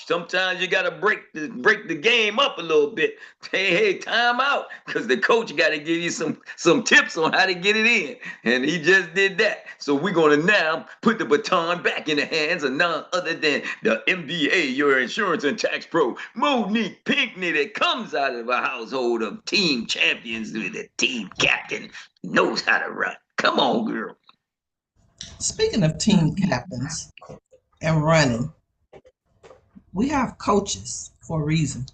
Sometimes you got to break the game up a little bit. Hey, time out, because the coach got to give you some tips on how to get it in. And he just did that. So we're going to now put the baton back in the hands of none other than the MBA, your insurance and tax pro, Monique Pinckney, that comes out of a household of team champions with a team captain, knows how to run. Come on, girl. Speaking of team captains and running, we have coaches for a reason.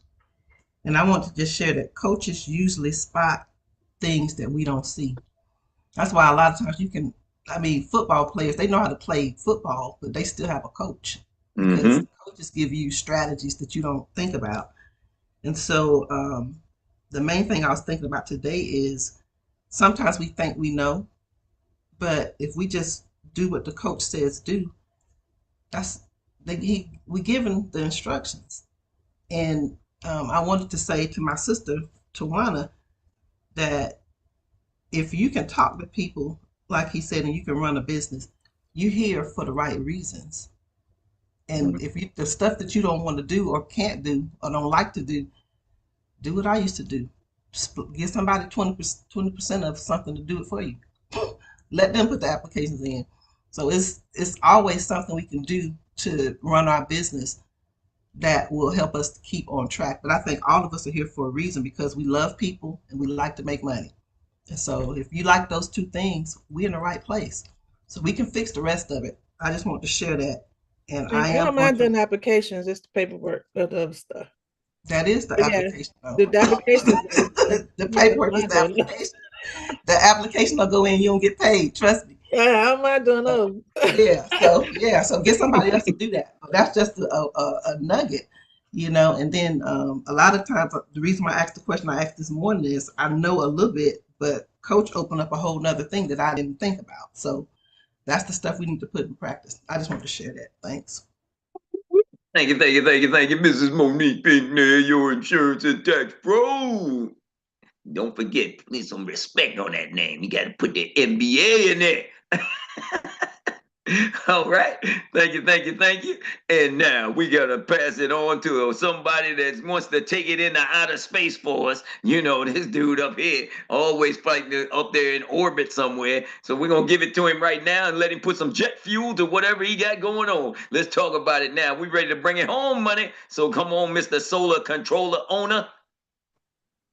And I want to just share that coaches usually spot things that we don't see. That's why a lot of times football players, they know how to play football, but they still have a coach because coaches give you strategies that you don't think about. And so the main thing I was thinking about today is sometimes we think we know, but if we just do what the coach says do, we given the instructions. And I wanted to say to my sister Tawana that if you can talk to people like he said, and you can run a business, you're here for the right reasons. And if the stuff that you don't want to do or can't do or don't like to do what I used to do. Give somebody 20% of something to do it for you. Let them put the applications in. So it's always something we can do to run our business that will help us to keep on track. But I think all of us are here for a reason, because we love people and we like to make money. And so if you like those two things, we're in the right place. So we can fix the rest of it. I just want to share that. And I don't mind doing applications, it's the paperwork or the other stuff. That is the application. The application. The paperwork is the application. The application will go in, you don't get paid. Trust me. I don't mind doing those. So get somebody else to do that. That's just a nugget, And then a lot of times, the reason why I asked the question I asked this morning is I know a little bit, but Coach opened up a whole nother thing that I didn't think about. So that's the stuff we need to put in practice. I just wanted to share that. Thanks. Thank you, Mrs. Monique Pinckney, your insurance and tax pro. Don't forget, put some respect on that name. You got to put the MBA in there. All right. Thank you, thank you, thank you. And now we got to pass it on to somebody that wants to take it into outer space for us. You know, this dude up here, always fighting up there in orbit somewhere. So we're going to give it to him right now and let him put some jet fuel to whatever he got going on. Let's talk about it now. We ready to bring it home, money. So come on, Mr. Solar Controller Owner.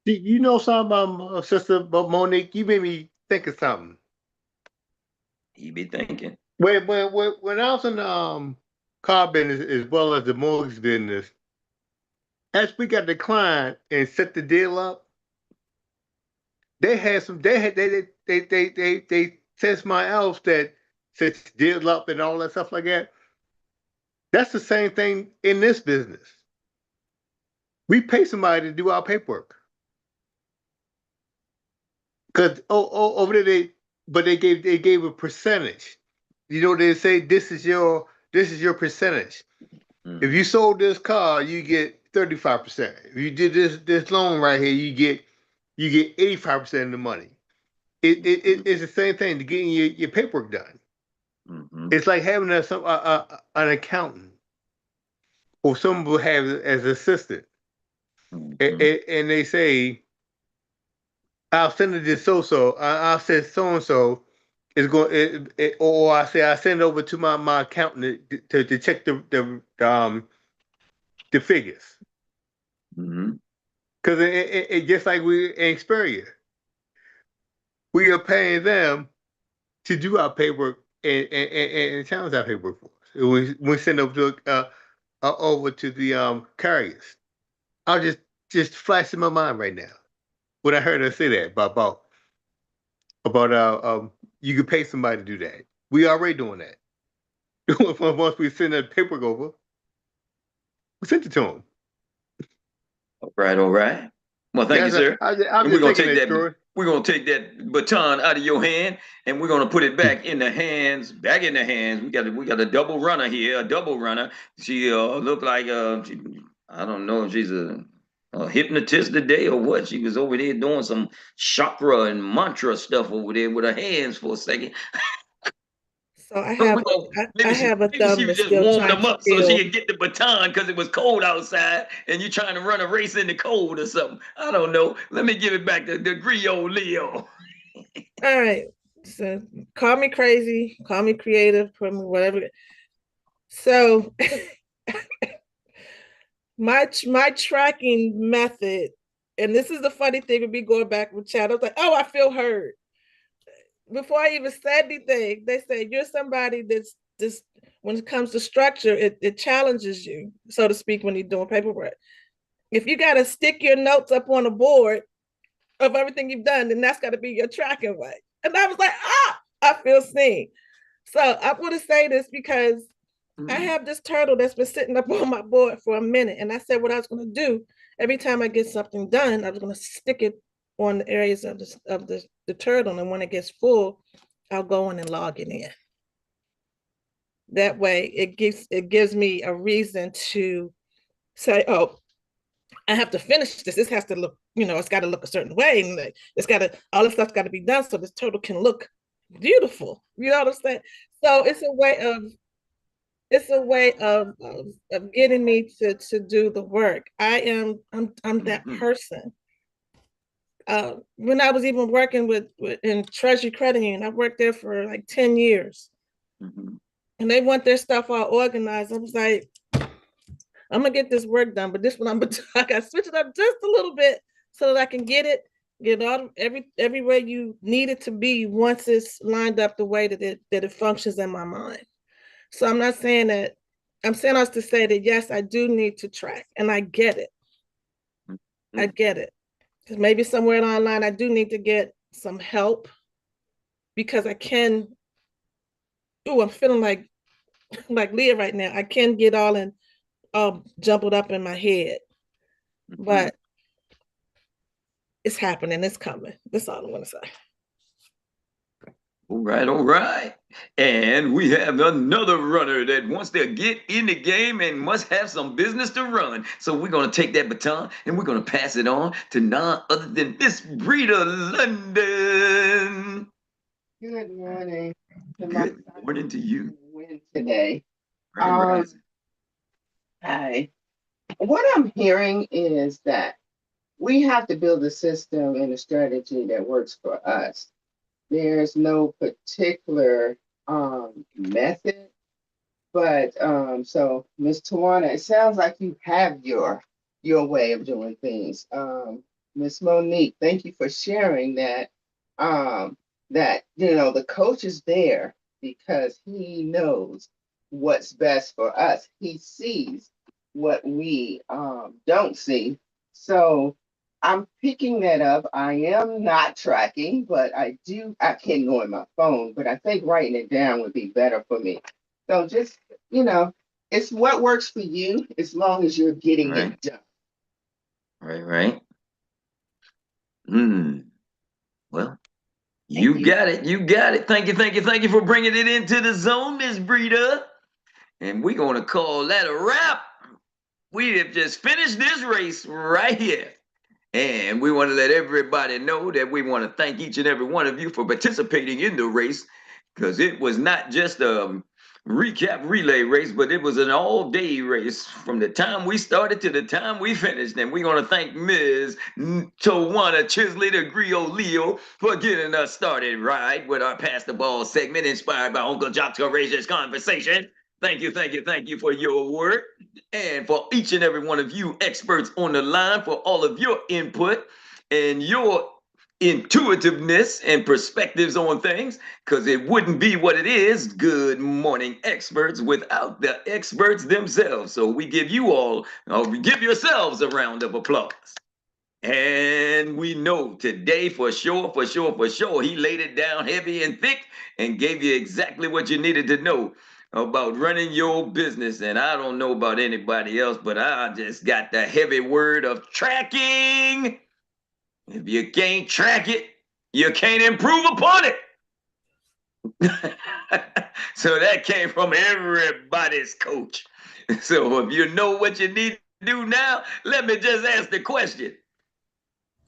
You know something, Sister Monique? You made me think of something. You be thinking. When I was in car business as well as the mortgage business, as we got the client and set the deal up, they said somebody else that sets the deal up and all that stuff like that. That's the same thing in this business. We pay somebody to do our paperwork. Because over there they gave a percentage. You know, they say this is your percentage. Mm-hmm. If you sold this car, you get 35%. If you did this loan right here, you get 85% of the money. It's the same thing to getting your paperwork done. Mm-hmm. It's like having an accountant or someone who have as an assistant. Mm-hmm. And they say, I'll send it to so-so. I'll say so-and-so is going, or I send it over to my accountant to check the figures. Mm-hmm. Because it just like we in Xperia, we are paying them to do our paperwork and challenge our paperwork for us. We send over to the carriers. I'll just flash in my mind right now when I heard her say that about you could pay somebody to do that. We already doing that. Once we send that paperwork over, we sent it to them. All right. Well, thank you, sir. We're gonna take that. We're gonna take that baton out of your hand, and we're gonna put it back in the hands. We got a double runner here. A double runner. She looked like I don't know if she's a hypnotist today or what. She was over there doing some chakra and mantra stuff over there with her hands for a second. So I have a thumb she was just warming them up so she could get the baton because it was cold outside and you're trying to run a race in the cold or something. I don't know. Let me give it back to the Griot Leo. All right. So call me crazy, call me creative, whatever. So my tracking method, and this is the funny thing with me going back with chat. I was like, oh, I feel heard. Before I even said anything, they say you're somebody that's just, when it comes to structure, it challenges you, so to speak, when you're doing paperwork. If you got to stick your notes up on a board of everything you've done, then that's got to be your tracking way. And I was like, I feel seen. So I want to say this because I have this turtle that's been sitting up on my board for a minute. And I said what I was going to do every time I get something done, I was going to stick it on the areas of the turtle, and when it gets full, I'll go in and log it in. That way, it gives me a reason to say, oh, I have to finish this. This has to look, it's got to look a certain way, and it's got to, all this stuff's got to be done so this turtle can look beautiful. You know what I'm saying? So it's a way of getting me to do the work. I'm that person. When I was even working in 𝗱cie Credit Union, I worked there for like 10 years. Mm-hmm. And they want their stuff all organized. I was like, I'm gonna get this work done, but this one I gotta switch it up just a little bit so that I can get all everywhere you need it to be once it's lined up the way that it functions in my mind. So I'm not saying that, I'm saying us to say that yes, I do need to track, and I get it. Mm-hmm. I get it. Maybe somewhere online, I do need to get some help because I can. I'm feeling like Leah right now. I can get all jumbled up in my head, but it's happening. It's coming. That's all I want to say. All right, all right. And we have another runner that wants to get in the game and must have some business to run. So we're going to take that baton and we're going to pass it on to none other than Miss 𝗓𝗏 London. Good morning. Good morning to you. Win today. Right. Hi. What I'm hearing is that we have to build a system and a strategy that works for us. There's no particular method, but so Ms. Tawana, it sounds like you have your way of doing things. Ms. Monique, thank you for sharing that. That the coach is there because he knows what's best for us. He sees what we don't see. So I'm picking that up. I am not tracking, but I can go on my phone, but I think writing it down would be better for me. So just, it's what works for you as long as you're getting it done. Right. Well, you got it. You got it. Thank you for bringing it into the zone, Miss 𝗓𝗏. And we're going to call that a wrap. We have just finished this race right here. And we want to let everybody know that we want to thank each and every one of you for participating in the race, because it was not just a recap relay race, but it was an all-day race from the time we started to the time we finished. And we're going to thank Ms. Tawana 𝗍𝗍 for getting us started right with our Pass the Ball segment inspired by Uncle Joc's courageous conversation. Thank you for your work, and for each and every one of you experts on the line for all of your input and your intuitiveness and perspectives on things, because it wouldn't be what it is, Good Morning Experts, without the experts themselves. So we give you all, give yourselves a round of applause. And we know today for sure, he laid it down heavy and thick and gave you exactly what you needed to know about running your business. And I don't know about anybody else, but I just got the heavy word of tracking. If you can't track it, you can't improve upon it. So that came from everybody's coach. So if you know what you need to do now, let me just ask the question.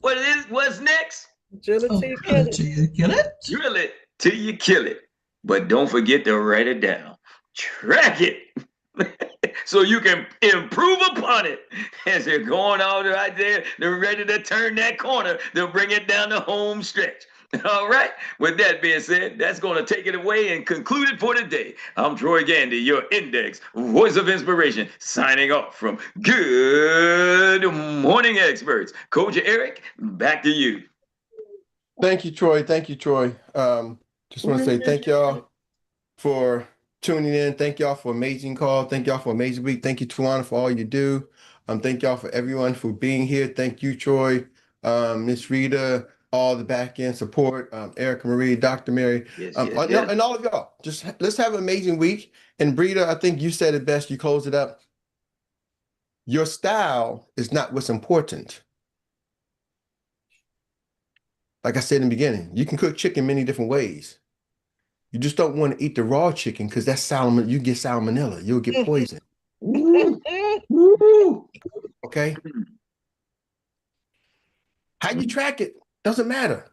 What's next? Drill it till you kill it. Drill it till you kill it. But don't forget to write it down. Track it so you can improve upon it as you're going out right there. They're ready to turn that corner. They'll bring it down the home stretch. All right. With that being said, that's going to take it away and conclude it for today. I'm Troy Gandy, your Index Voice of Inspiration, signing off from Good Morning Experts. Coach Erik, back to you. Thank you, Troy. Just want to say thank y'all for tuning in. Thank y'all for amazing call. Thank y'all for amazing week. Thank you, Tawana, for all you do. Thank y'all for everyone for being here. Thank you, Troy, Miss 𝗓𝗏, all the back end support, Erica Marie, Dr. Mary, and all of y'all. Just let's have an amazing week. And 𝗓𝗏, I think you said it best. You closed it up. Your style is not what's important. Like I said in the beginning, you can cook chicken many different ways. You just don't want to eat the raw chicken because that's salmon. You get salmonella. You'll get poisoned. Okay? How you track it doesn't matter.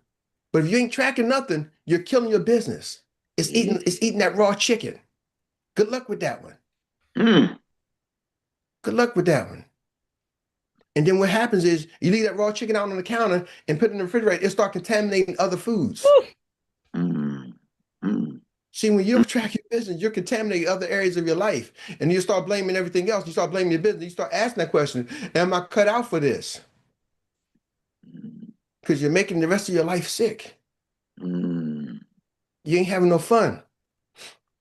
But if you ain't tracking nothing, you're killing your business. It's eating that raw chicken. Good luck with that one. Good luck with that one. And then what happens is you leave that raw chicken out on the counter and put it in the refrigerator, it'll start contaminating other foods. See, when you don't track your business, you're contaminating other areas of your life. And you start blaming everything else. You start blaming your business. You start asking that question, am I cut out for this? Because you're making the rest of your life sick. You ain't having no fun.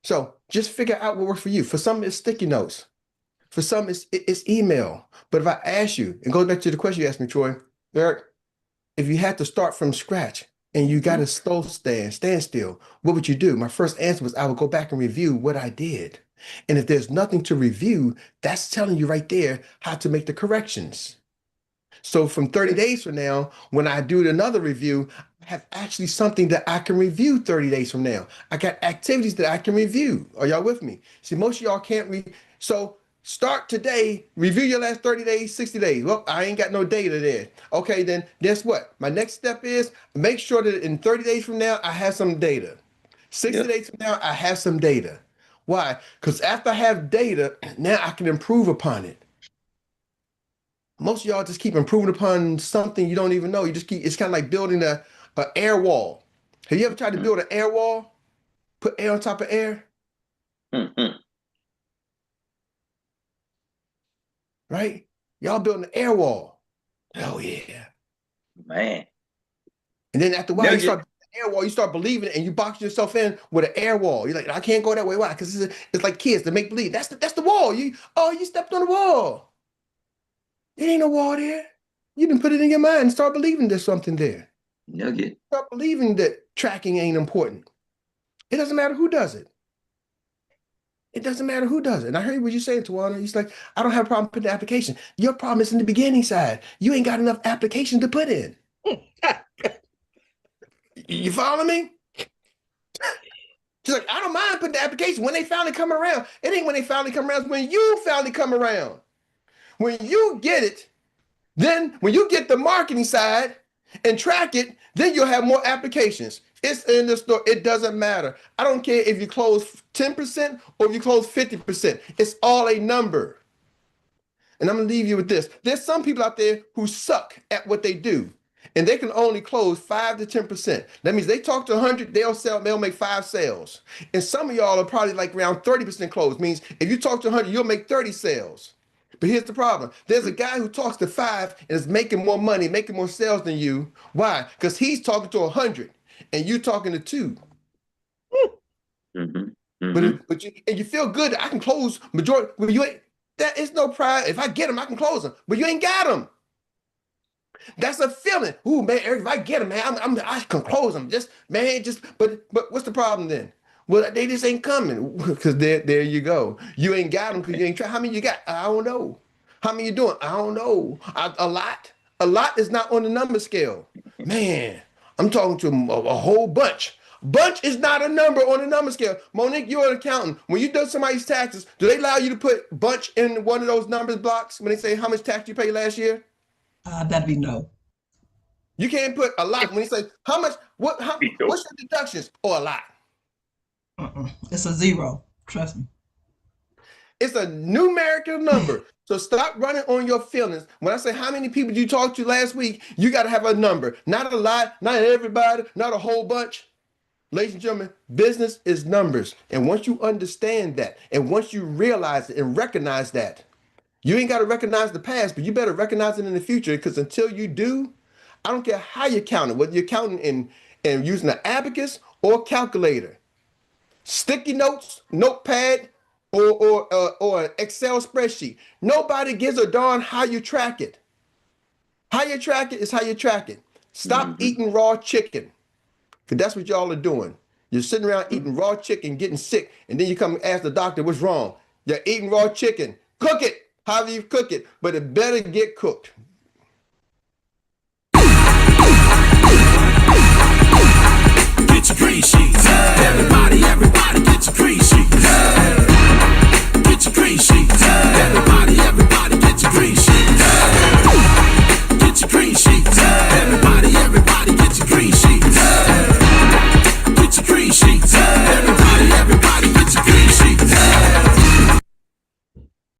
So just figure out what works for you. For some, it's sticky notes. For some, it's email. But if I ask you, and goes back to the question you asked me, Troy, Erik, if you had to start from scratch, and you got to stand still, what would you do? My first answer was I would go back and review what I did. And if there's nothing to review, that's telling you right there how to make the corrections. So from 30 days from now, when I do another review, I have actually something that I can review 30 days from now. I got activities that I can review. Are y'all with me? See, most of y'all can't so start today, review your last 30 days, 60 days. Well, I ain't got no data there. Okay, then guess what? My next step is make sure that in 30 days from now, I have some data. 60 days from now, I have some data. Why? Because after I have data, now I can improve upon it. Most of y'all just keep improving upon something you don't even know. You just keep, it's kind of like building a air wall. Have you ever tried to build an air wall? Put air on top of air? Right? Y'all building an air wall. Oh yeah. Man. And then after a while, you start building an air wall, you start believing it and you box yourself in with an air wall. You're like, I can't go that way. Why? Because it's like kids that make believe. That's the wall. You stepped on the wall. There ain't no wall there. You didn't put it in your mind and start believing there's something there. Nugget. Start believing that tracking ain't important. It doesn't matter who does it. It doesn't matter who does it. And I heard what you're saying, Tawana. He's like, I don't have a problem putting the application. Your problem is in the beginning side. You ain't got enough application to put in. You follow me? She's like, I don't mind putting the application when they finally come around. It ain't when they finally come around, it's when you finally come around. When you get it, then when you get the marketing side and track it, then you'll have more applications. It's in the store. It doesn't matter. I don't care if you close 10% or if you close 50%. It's all a number. And I'm going to leave you with this. There's some people out there who suck at what they do, and they can only close 5 to 10%. That means they talk to 100, they'll make 5 sales. And some of y'all are probably like around 30% closed. Means if you talk to 100, you'll make 30 sales. But here's the problem. There's a guy who talks to 5 and is making more money, making more sales than you. Why? Because he's talking to 100 and you talking to 2. But you feel good. I can close majority. But you ain't. That is no pride. If I get them, I can close them. But you ain't got them. That's a feeling. Ooh, man, Eric, if I get them, man, I can close them. But what's the problem then? Well, they just ain't coming because there you go. You ain't got them because you ain't trying. How many you got? I don't know. How many you doing? I don't know. A lot. A lot is not on the number scale. Man, I'm talking to a whole bunch. Bunch is not a number on the number scale. Monique, you're an accountant. When you do somebody's taxes, do they allow you to put bunch in one of those numbers blocks when they say how much tax you paid last year? That'd be no. You can't put a lot when they say how much. What's your deductions? Or a lot? It's a 0. Trust me. It's a numerical number. So stop running on your feelings. When I say how many people you talked to last week, you got to have a number. Not a lot, not everybody, not a whole bunch. Ladies and gentlemen, business is numbers. And once you understand that, and once you realize it and recognize that, you ain't got to recognize the past, but you better recognize it in the future, because until you do, I don't care how you count it, whether you're counting in using an abacus or calculator, sticky notes, notepad, or an Excel spreadsheet. Nobody gives a darn how you track it. How you track it is how you track it. Stop eating raw chicken, because that's what y'all are doing. You're sitting around eating raw chicken, getting sick, and then you come and ask the doctor what's wrong. You're eating raw chicken. Cook it, however you cook it, but it better get cooked.